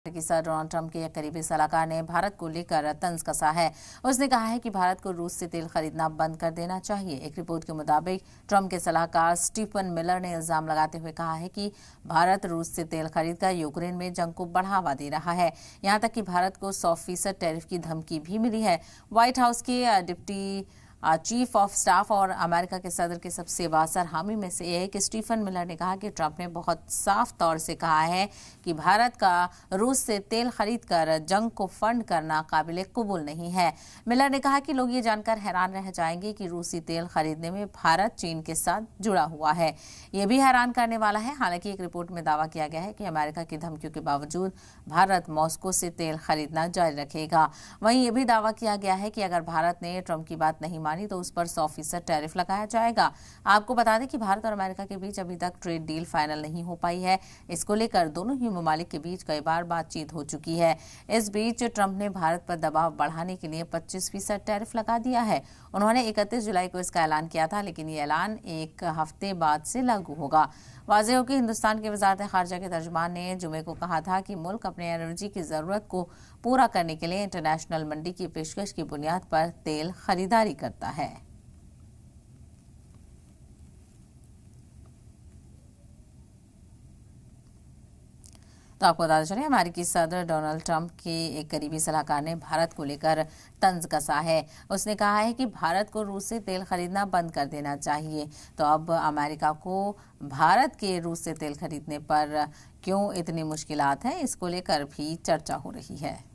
की sir Donald Trump के एक करीबी सलाहकार ने भारत को लेकर तंज कसा है। उसने कहा है कि भारत को रूस से तेल खरीदना बंद कर देना चाहिए। एक रिपोर्ट के मुताबिक ट्रंप के सलाहकार स्टीफन मिलर ने इल्जाम लगाते हुए कहा है कि भारत रूस से तेल खरीदकर यूक्रेन में जंग को बढ़ावा दे रहा है। यहां तक कि भारत को 100% टैरिफ की धमकी भी मिली है। व्हाइट हाउस के डिप्टी चीफ ऑफ स्टाफ और अमेरिका के सदर के सबसे बासर हामी में से एक स्टीफन मिलर ने कहा कि ट्रंप ने बहुत साफ तौर से कहा है कि भारत का रूस से तेल खरीदकर जंग को फंड करना काबिल कबूल नहीं है। मिलर ने कहा कि लोग ये जानकर हैरान रह जाएंगे कि रूसी तेल खरीदने में भारत चीन के साथ जुड़ा हुआ है। ये भी हैरान करने वाला है। हालांकि एक रिपोर्ट में दावा किया गया है कि अमेरिका की धमकियों के बावजूद भारत मॉस्को से तेल खरीदना जारी रखेगा। वहीं ये भी दावा किया गया है कि अगर भारत ने ट्रंप की बात नहीं तो उस पर 100% टैरिफ लगाया जाएगा। आपको बता दें कि भारत और अमेरिका के बीच अभी तक ट्रेड डील फाइनल नहीं हो पाई है। इसको लेकर दोनों ही ममालिक के बीच कई बार बातचीत हो चुकी है। इस बीच ट्रंप ने भारत पर दबाव बढ़ाने के लिए 25% टैरिफ लगा दिया है। उन्होंने 31 जुलाई को इसका ऐलान किया था, लेकिन ये ऐलान एक हफ्ते बाद से लागू होगा। वाज़ेह हो कि हिंदुस्तान के वज़ारत ख़ारजा के तर्जुमान ने जुमे को कहा था कि मुल्क अपने एनर्जी की ज़रूरत को पूरा करने के लिए इंटरनेशनल मंडी की पेशकश की बुनियाद पर तेल खरीदारी करता है। तो आपको बताते चले, अमेरिकी सदर डोनाल्ड ट्रंप के एक करीबी सलाहकार ने भारत को लेकर तंज कसा है। उसने कहा है कि भारत को रूस से तेल खरीदना बंद कर देना चाहिए। तो अब अमेरिका को भारत के रूस से तेल खरीदने पर क्यों इतनी मुश्किलात हैं, इसको लेकर भी चर्चा हो रही है।